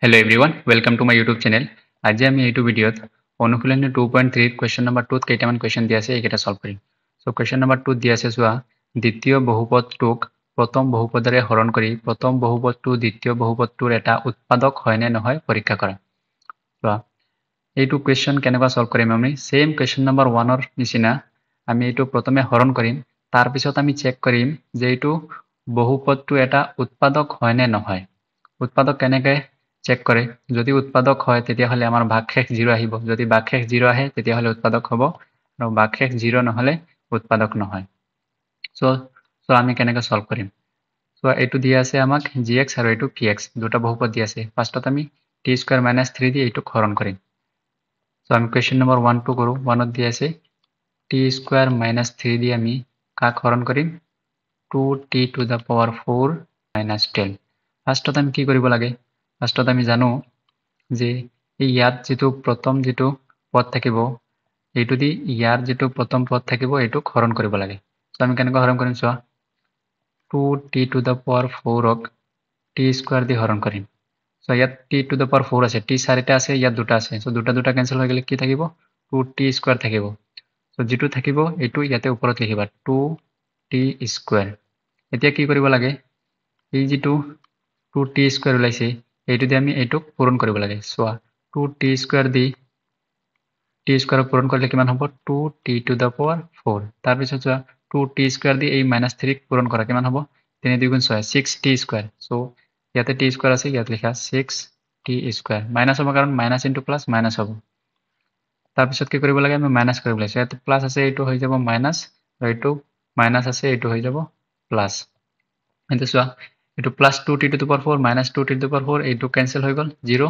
Hello everyone, welcome to my YouTube channel. আজি আমি এইটো ভিডিঅ'ত অনুশীলনী 2.3 question number 2 ত কেইটামান question দিয়া আছে এইকেইটা সলভ কৰিম। So question number 2 দিয়া আছে চোৱা দ্বিতীয় বহুপদটোক প্ৰথম বহুপদৰে হৰণ কৰি প্ৰথম বহুপদটো দ্বিতীয় বহুপদটোৰ এটা উৎপাদক হয় নে নহয় পৰীক্ষা কৰা। চোৱা এইটো question কেনেকৈ সলভ কৰিম আমি সেম question number 1 ৰ নিচিনা আমি এইটো প্ৰথমে হৰণ কৰিম তাৰ পিছত আমি চেক কৰিম যে এইটো বহুপদটো এটা উৎপাদক হয় নে নহয়। উৎপাদক কেনেকৈ চেক কৰে যদি উৎপাদক হয় তেতিয়াহলে আমাৰ ভাগশেষ 0 আহিব যদি ভাগশেষ 0 আহে তেতিয়াহলে উৎপাদক হ'ব আৰু ভাগশেষ 0 নহলে উৎপাদক নহয় সো আমি কেনেকৈ সলভ কৰিম সো এইটো দিয়া আছে আমাক gx আৰু এইটো px দুটা বহুপদ দিয়া আছে ফাৰ্ষ্টত আমি t² - 3 দি এইটো হৰণ কৰিম সো আমি কোৱেশ্চন নম্বৰ 1 টো কৰো 1 ত দিয়া আছে t² - 3 দি আমি কাক হৰণ কৰিম 2t⁴ - 10 ফাৰ্ষ্টত আমি কি কৰিব লাগে ফাৰ্ষ্টত আমি জানো যে ইয়াত যেটো প্ৰথম যেটো পদ থাকিব এইটো দি ইয়াৰ যেটো প্ৰথম পদ থাকিব এইটো হৰণ কৰিব লাগে সো আমি কেনেকৈ হৰণ কৰিম চোৱা 2t⁴ ক t² দি হৰণ কৰিম সো ইয়াত t⁴ আছে t চাৰিটা আছে ইয়াত দুটা আছে সো দুটা কেনসেল হৈ গলে কি থাকিব 2t² থাকিব সো যেটো থাকিব এইটো ইয়াতে ওপৰত লিখিবা 2t²। এতিয়া কি কৰিব লাগে এই যেটো 2t² ওলাইছে এইটো দি আমি এইটোক পূৰণ কৰিব লাগে সোৱা 2t² দি t² পূৰণ কৰিলে কিমান হ'ব 2t⁴ তাৰ পিছত সোৱা 2t² দি এই -3 ক পূৰণ কৰা কিমান হ'ব 3 2 6 6t²। সো ইয়াতে t² আছে ইয়াত লিখা 6t²। মাইনাস হ'ব কাৰণ মাইনাস ইনটু প্লাস মাইনাস হ'ব তাৰ পিছত কি কৰিব লাগে আমি মাইনাস কৰিব লাগে ইয়াতে প্লাস আছে এইটো হৈ যাব মাইনাস আৰু এইটো মাইনাস আছে এইটো হৈ যাব প্লাস এতিয়া সোৱা এইটো প্লাস 2t⁴ মাইনাস 2t⁴ এইটো কেনসেল হৈ গল 0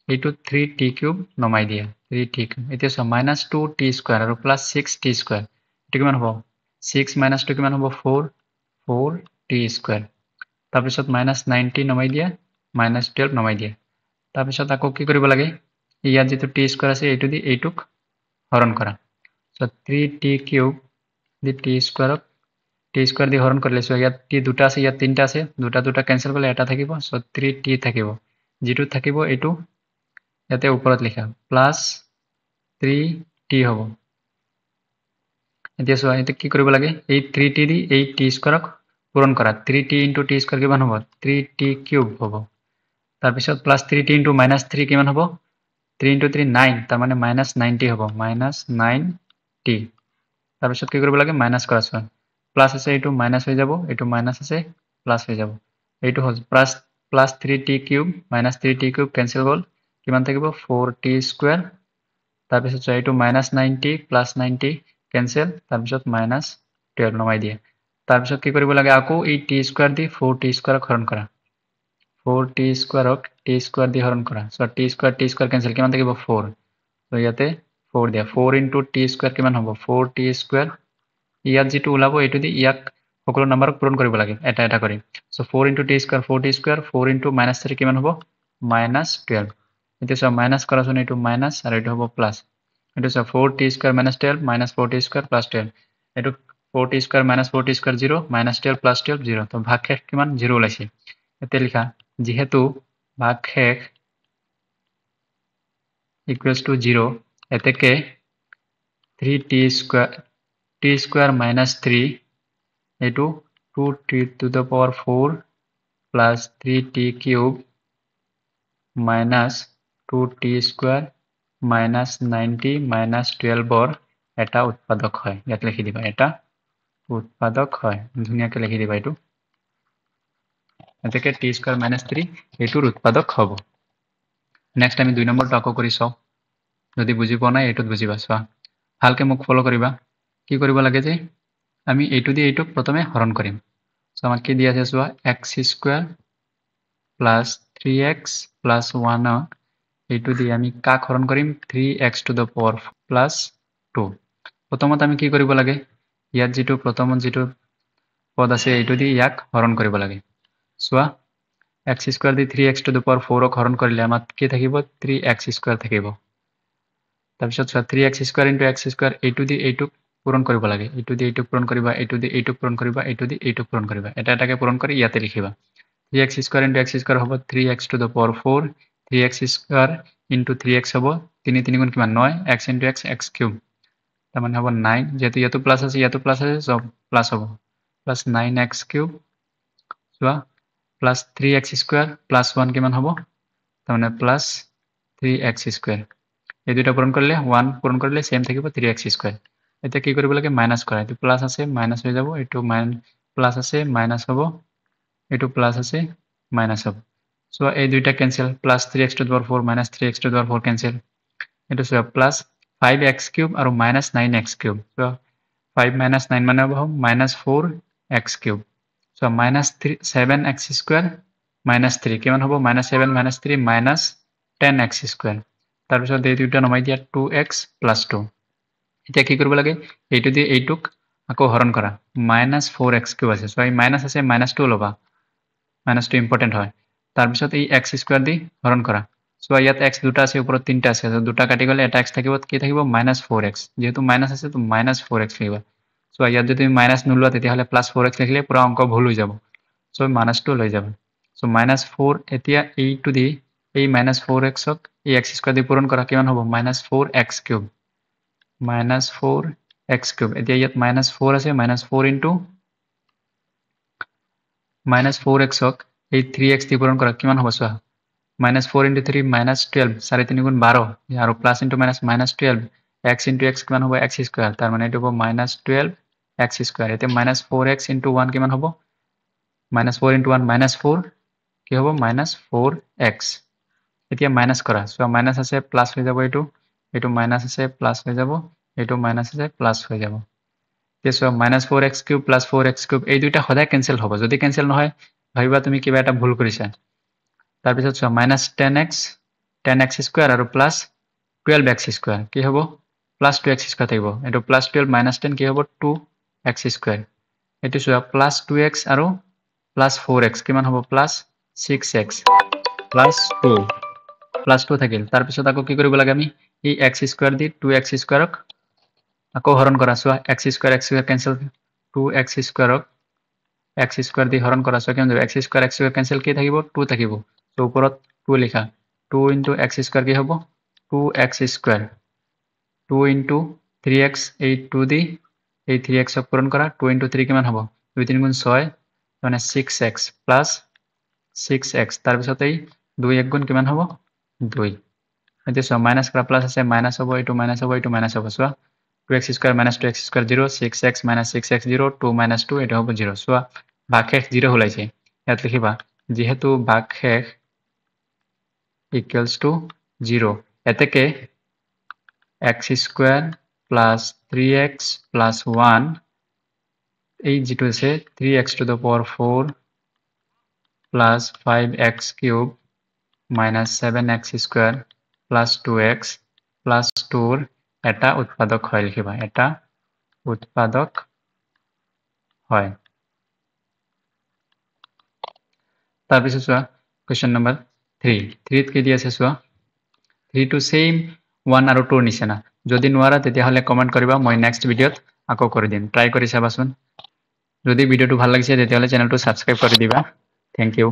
এইটো 3t³ নমাই দিয়া 3t³ এতিয়া সোৱা -2t² আৰু প্লাস 6t² এটো কিমান হ'ব 6 - 2 কিমান হ'ব 4t² তাৰ পিছত -90 নমাই দিয়া -12 নমাই দিয়া তাৰ পিছত আকৌ কি কৰিব লাগে ইয়াত যেটো t² আছে এইটো দি এইটোক হৰণ কৰা সো 3t³ দি t² দি হৰণ কৰিলে সো ইয়াত t দুটা আছে ইয়াত তিনটা আছে দুটা কেনসেল কৰিলে এটা থাকিব সো 3t থাকিব যেটো থাকিব এইটো ইয়াতে ওপৰত লিখা প্লাস 3t হ'ব এতিয়া সোৱা এটা কি কৰিব লাগে এই 3t দি এই t² ক পূৰণ কৰা 3t * t² কিমান হ'ব 3t³ হ'ব তাৰ পিছত প্লাস 3t * -3 কিমান হ'ব 3 * 3 9 তাৰ মানে -90 হ'ব -9t তাৰ পিছত কি কৰিব লাগে মাইনাস কৰা সোৱা প্লাস আছে এইটো মাইনাস হৈ যাব এইটো মাইনাস আছে প্লাস হৈ যাব এইটো হ'ল প্লাস 3t³ - 3t³ কেনসেল হ'ল কিমান থাকিব 4t² তাৰ পিছত সোৱা এইটো -90 + 90 কেনসেল তাৰ পিছত -12 নমাই দিয়া তাৰ পিছত কি কৰিব লাগে আকৌ এই t² দি 4t² ক হৰণ কৰা 4t² ক t² দি হৰণ কৰা সো t² কেনসেল কিমান থাকিব 4 সো ইয়াতে 4 দিয়া 4 * t² কিমান হ'ব 4t² ইয়াত যেটো ওলাব এইটো দি ইয়াক সকলো নম্বৰক পূৰণ কৰিব লাগে এটা এটা কৰি সো 4 * t² 4t² 4 * -3 কিমান হ'ব -12 এতিয়া সোৱা মাইনাস কৰাচোন এইটো মাইনাস আৰু এইটো হ'ব প্লাস এইটো সোৱা 4t² - 12 -4t² + 12 এইটো 4t² - 4t² 0 -12 + 12 0 তো ভাগশেষ কিমান 0 ওলাইছে এতে লিখা যেহেতু ভাগশেষ = 0 এতেকে t² - 3 এইটো 2t⁴ plus 3t³ minus 2t² minus 90 minus 12 এটা উৎপাদক হয় ইয়াত লিখি দিবা এটা উৎপাদক হয় ধুনিয়াকৈ লিখি দিবা এইটো এতেকে t² - 3 এইটোৰ উৎপাদক হ'ব নেক্সট আমি 2 নম্বৰটো আকৌ কৰি চাও যদি বুজি পোৱা নাই এইটোত বুজিবা চোৱা ভালকে মোক ফলো কৰিবা কি কৰিব লাগে যে আমি এইটো দি এইটোক প্ৰথমে হৰণ কৰিম সো আমাক কি দিয়া আছে চোৱা x² + 3x + 1 এইটো দি আমি কাক হৰণ কৰিম 3x⁴ + 2 প্ৰথমত আমি কি কৰিব লাগে ইয়াত যেটো প্ৰথমত যেটো পদ আছে এইটো দি ইয়াক হৰণ কৰিব লাগে সোৱা x² দি 3x⁴ ক হৰণ কৰিলে আমাক কি থাকিব 3x² থাকিব তাৰ পিছত সোৱা 3x² * x² এইটো দি এইটোক পূৰণ কৰিব লাগে এইটো দি এইটোক পূৰণ কৰিবা এইটো দি এইটোক পূৰণ কৰিবা এইটো দি এইটোক পূৰণ কৰিবা এটা এটাকে পূৰণ কৰি ইয়াতে লিখিবা 3x² * x² হ'ব 3x⁴ 3x square into 3x হ'ব 3 3 গুণ কিমান 9 x into x x cube তাৰ মানে হ'ব 9 যেহেতু ইয়াতো প্লাস আছে সব প্লাস হ'ব প্লাস 9x কিউব চোৱা প্লাস 3x স্কয়াৰ প্লাস 1 কিমান হ'ব তাৰ মানে প্লাস 3x স্কয়াৰ এই দুটা পূৰণ কৰিলে 1 পূৰণ কৰিলে সেম থাকিব 3x স্কয়াৰ এটা কি কৰিব লাগে মাইনাস কৰা এটো প্লাস আছে মাইনাস হৈ যাব এটো প্লাস আছে মাইনাস হ'ব এটো প্লাস আছে মাইনাস হ'ব সো এই দুইটা cancel plus 3x to the power 4 minus 3x to the power 4 cancel এটো সো প্লাস 5x কিউব আৰু minus 9x cube so 5 minus 9 মানে হ'ব minus 4x cube so minus 7x square minus 3 কিমান হ'ব minus 7 minus 3 minus 10x square তাৰ পিছত এই দুটা নমাই দিয়া 2x plus 2 এতিয়া কি কৰিব লাগে এইটো দি এইটুক আকৌ হৰণ কৰা minus 4x কিউব আছে সো এই মাইনাস আছে minus 2 লবা minus 2 ইম্পৰ্টেন্ট হয় তাৰ পিছত এই x স্কয়াৰ দি হৰণ কৰা সো ইয়াত x দুটা আছে ওপৰত তিনটা আছে সো দুটা কাটি গলে এটা x থাকিব কি থাকিব minus 4x যেহেতু মাইনাস আছে তো minus 4x থাকিব সো ইয়াত যদি তুমি মাইনাস নোলোৱা তেতিয়াহলে প্লাস 4x লিখিলে পুৰা অংক ভুল হৈ যাব সো মাইনাস 2 লৈ যাব সো minus 4 এতিয়া এই টু দি এই minus 4x ক এই x স্কয়ার দি পূৰণ কৰা কিমান হ'ব minus 4x cube minus 4x cube এতিয়া ইয়াত minus 4 আছে minus 4 into minus 4x ক এই 3x দি পূৰণ কৰা কিমান হ'ব চোৱা minus 4 into 3 minus 12 সাড়ে 3 গুণ 12 আৰু plus into minus minus 12 x into x কিমান হ'ব x স্কয়ার তাৰ মানে এটো হ'ব minus 12 x স্কয়ার এতে minus 4x into 1 কিমান হ'ব minus 4 into 1 minus 4 কি হ'ব minus 4x এতিয়া মাইনাস কৰা সো মাইনাস আছে প্লাস হৈ যাব এটো মাইনাস আছে প্লাস হৈ যাব এটো মাইনাস আছে প্লাস হৈ যাব so minus 4x cube plus 4x cube এই দুইটা সদায় ক্যান্সেল হ'ব যদি ক্যান্সেল নহয় ভাবিবা তুমি কিবা এটা ভুল কৰিছা তাৰ পিছত সো minus 10x স্কয়াৰ আৰু প্লাস 12x স্কয়ার কি হ'ব প্লাস 2x স্কয়ার থাকিব এটো প্লাস 12 minus 10 কি হ'ব 2x স্কয়ার এটো সো প্লাস 2x আৰু প্লাস 4x কিমান হ'ব প্লাস 6x প্লাস 2 থাকিল তাৰ পিছত আকৌ কি কৰিব লাগে আমি এই x স্কয়াৰ দি 2x স্কয়াৰক আকৌ হৰণ কৰা so x square cancel 2x স্কয়াৰক x স্কয়াৰ দি হৰণ কৰা সো কিমান যাব x স্কয়াৰ ক্যান্সেল কি থাকিব 2 থাকিব সো ওপৰত 2 লিখা 2 into x স্কয়ার কি হ'ব 2x স্কয়ার 2 into 3x এই 2 দি এই 3x ক পূৰণ কৰা 2 into 3 কিমান হ'ব 2 3 গুণ 6 মানে 6x plus 6x তাৰ পিছত এই 2 1 গুণ কিমান হ'ব 2 এতিয়া সো মাইনাস কৰা প্লাস আছে মাইনাস হ'ব এটো মাইনাস হ'ব এটো মাইনাস হ'ব so 2x square minus 2x square 0 6x minus 6x 0 2 minus 2 এটা হ'ব 0 সো ভাগশেষ 0 হলাইছে ইয়াত লিখিবা যেহেতু ভাগশেষ equals to 0 এতেকে x square plus 3x plus 1 এই যেটো আছে 3x to the power 4 plus 5x cube minus 7x square plus 2x plus 2 এটা উৎপাদক হয় লিখিবা এটা উৎপাদক হয় তাৰ পিছত চোৱা কোৱেশ্চন নম্বৰ 3 ত কি দি আছে চোৱা 3 to same 1 আৰু 2 নিচিনা যদি নোৱাৰা তেতিয়াহলে কমেন্ট কৰিবা মই নেক্সট ভিডিঅত আকৌ কৰি দিম ট্ৰাই কৰি চাবাচোন যদি ভিডিঅটো ভাল লাগিছে তেতিয়াহলে চেনেলটো সাবস্ক্ৰাইব কৰি দিবা থ্যাংক ইউ